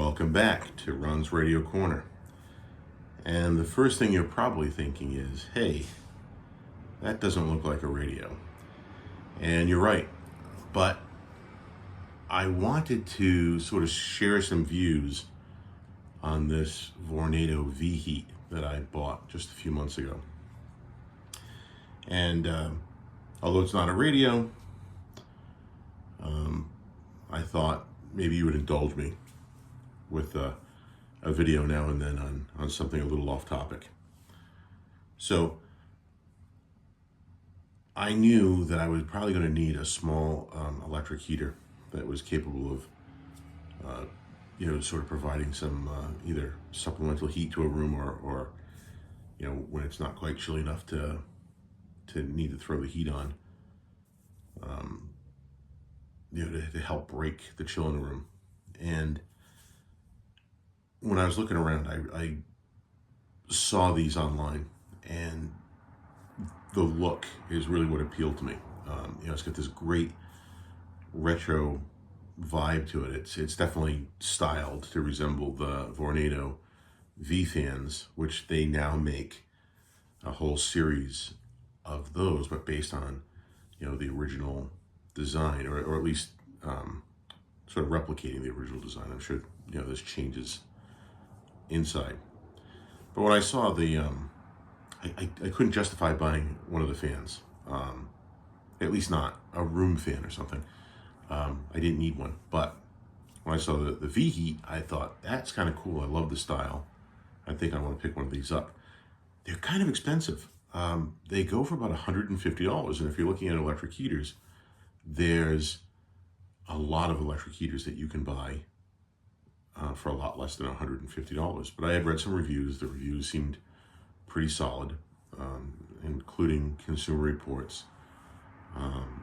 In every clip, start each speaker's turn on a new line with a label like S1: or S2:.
S1: Welcome back to Ron's Radio Corner. And the first thing you're probably thinking is, hey, that doesn't look like a radio. And you're right. But I wanted to sort of share some views on this Vornado VHEAT that I bought just a few months ago. And although it's not a radio, I thought maybe you would indulge me with a video now and then on something a little off topic. So I knew that I was probably going to need a small electric heater that was capable of sort of providing some either supplemental heat to a room or when it's not quite chilly enough to need to throw the heat on, to help break the chill in the room. And when I was looking around, I saw these online, and the look is really what appealed to me. It's got this great retro vibe to it. It's definitely styled to resemble the Vornado V fans, which they now make a whole series of those, but based on the original design, or at least sort of replicating the original design. I'm sure there's changes inside, but when I saw the I couldn't justify buying one of the fans, at least not a room fan or something. I didn't need one, but when I saw the VHEAT, I thought, that's kind of cool. I love the style. I think I want to pick one of these up. They're kind of expensive. They go for about $150, and if you're looking at electric heaters, there's a lot of electric heaters that you can buy for a lot less than $150. But I had read some reviews. The reviews seemed pretty solid, including Consumer Reports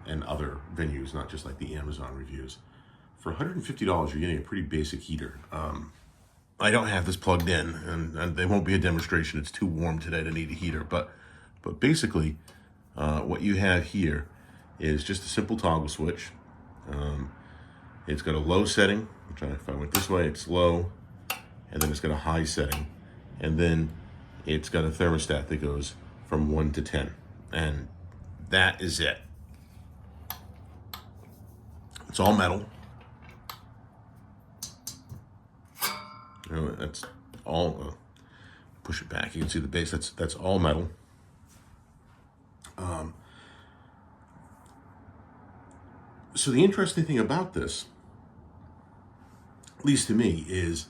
S1: and other venues, not just like the Amazon reviews. For $150, you're getting a pretty basic heater. I don't have this plugged in, and there won't be a demonstration. It's too warm today to need a heater. But basically, what you have here is just a simple toggle switch. It's got a low setting, which if I went this way, it's low, and then it's got a high setting, and then it's got a thermostat that goes from 1 to 10, and that is it. It's all metal. That's all. Push it back. You can see the base. That's all metal. So the interesting thing about this, at least to me, is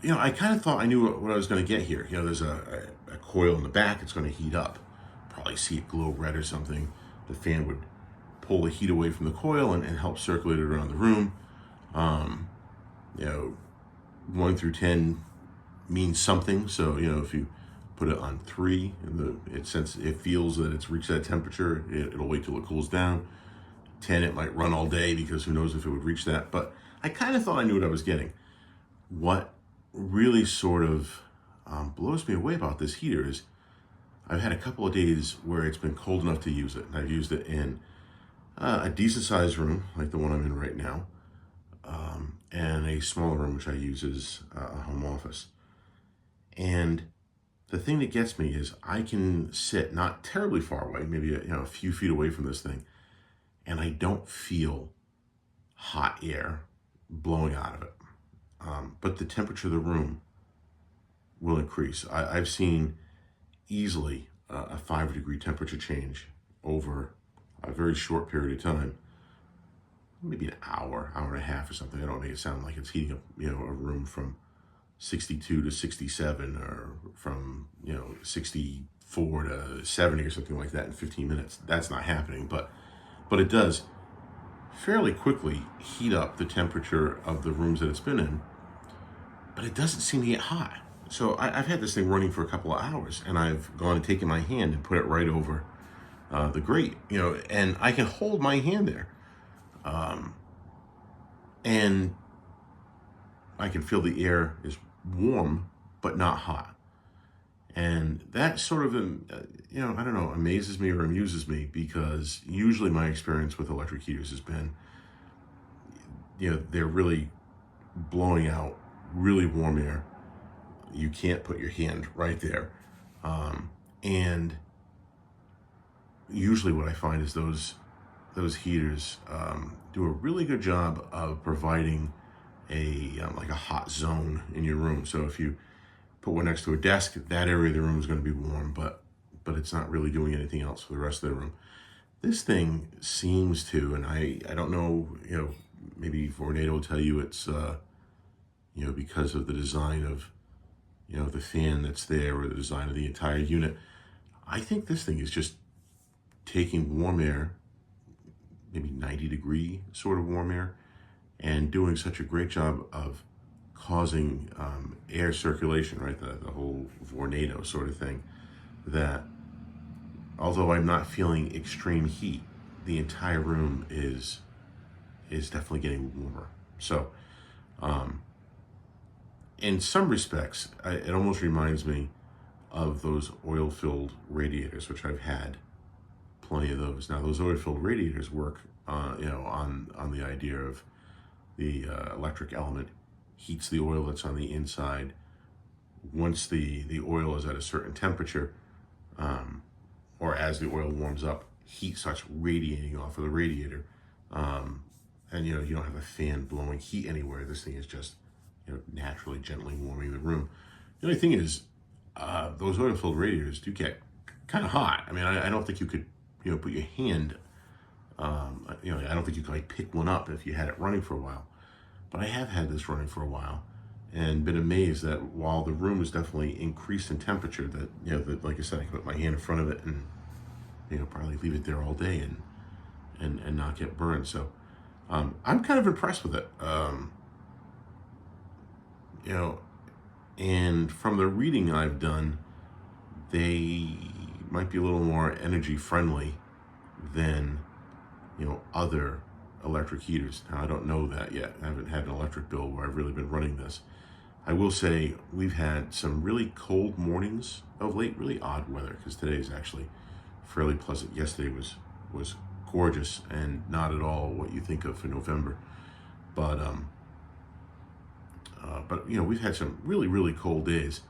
S1: I kind of thought I knew what I was going to get here. There's a coil in the back. It's going to heat up. Probably see it glow red or something. The fan would pull the heat away from the coil and help circulate it around the room. 1 through 10 means something. So if you put it on 3, since it feels that it's reached that temperature, it'll wait till it cools down. 10, it might run all day, because who knows if it would reach that. But I kind of thought I knew what I was getting. What really sort of blows me away about this heater is I've had a couple of days where it's been cold enough to use it. And I've used it in a decent sized room, like the one I'm in right now, and a smaller room, which I use as a home office. And the thing that gets me is I can sit not terribly far away, maybe a few feet away from this thing, and I don't feel hot air blowing out of it. But the temperature of the room will increase. I've seen easily a 5-degree temperature change over a very short period of time, maybe an hour and a half or something. I don't make it sound like it's heating up, a room from 62 to 67, or from 64 to 70 or something like that in 15 minutes. That's not happening, but it does fairly quickly heat up the temperature of the rooms that it's been in, but it doesn't seem to get hot. So I've had this thing running for a couple of hours, and I've gone and taken my hand and put it right over the grate, and I can hold my hand there, and I can feel the air is warm but not hot. And that sort of, I don't know, amazes me or amuses me, because usually my experience with electric heaters has been, they're really blowing out really warm air. You can't put your hand right there. And usually what I find is those heaters do a really good job of providing like a hot zone in your room. So if you put one next to a desk, that area of the room is going to be warm, but it's not really doing anything else for the rest of the room. This thing seems to, and I don't know, maybe Vornado will tell you it's because of the design of the fan that's there, or the design of the entire unit. I think this thing is just taking warm air, maybe 90-degree sort of warm air, and doing such a great job of causing air circulation, right? The whole Vornado sort of thing, that although I'm not feeling extreme heat, the entire room is definitely getting warmer. So in some respects, it almost reminds me of those oil-filled radiators, which I've had plenty of those. Now, those oil-filled radiators work, on the idea of the electric element heats the oil that's on the inside. Once the oil is at a certain temperature, or as the oil warms up, heat starts radiating off of the radiator, and you don't have a fan blowing heat anywhere. This thing is just naturally, gently warming the room. The only thing is, those oil-filled radiators do get kind of hot. I mean, I don't think you could put your hand, I don't think you could like pick one up if you had it running for a while. But I have had this running for a while and been amazed that while the room is definitely increased in temperature, that like I said, I can put my hand in front of it and probably leave it there all day and not get burned. So I'm kind of impressed with it. And from the reading I've done, they might be a little more energy friendly than other electric heaters. Now, I don't know that yet. I haven't had an electric bill where I've really been running this. I will say we've had some really cold mornings of late, really odd weather, because today is actually fairly pleasant. Yesterday was gorgeous and not at all what you think of for November. But we've had some really, really cold days,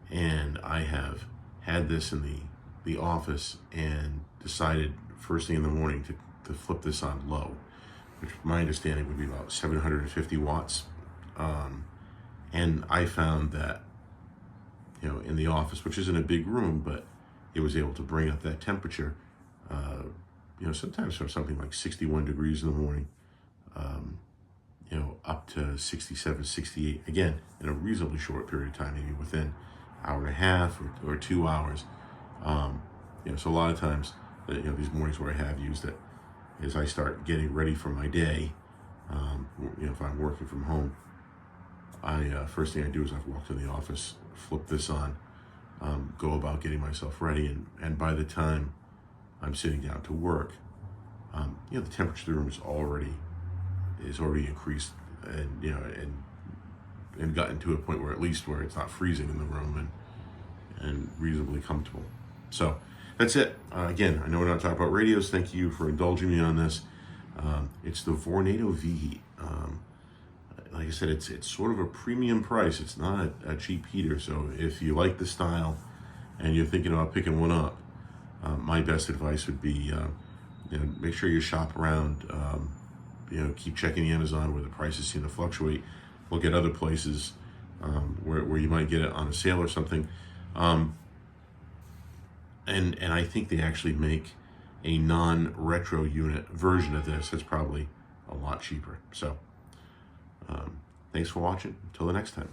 S1: and I have had this in the office and decided first thing in the morning to flip this on low, which my understanding would be about 750 watts. And I found that, in the office, which isn't a big room, but it was able to bring up that temperature, sometimes from something like 61 degrees in the morning, up to 67, 68, again, in a reasonably short period of time, maybe within an hour and a half or 2 hours. So a lot of times, these mornings where I have used it, as I start getting ready for my day, if I'm working from home, first thing I do is I walk to the office, flip this on, go about getting myself ready, and by the time I'm sitting down to work, the temperature of the room is already increased, and gotten to a point where at least where it's not freezing in the room and reasonably comfortable. So that's it. Again, I know we're not talking about radios. Thank you for indulging me on this. It's the Vornado VHEAT. Like I said, it's sort of a premium price. It's not a cheap heater. So if you like the style and you're thinking about picking one up, my best advice would be, make sure you shop around. Keep checking Amazon where the prices seem to fluctuate. Look at other places where you might get it on a sale or something. And I think they actually make a non-retro unit version of this that's probably a lot cheaper. So thanks for watching. Until the next time.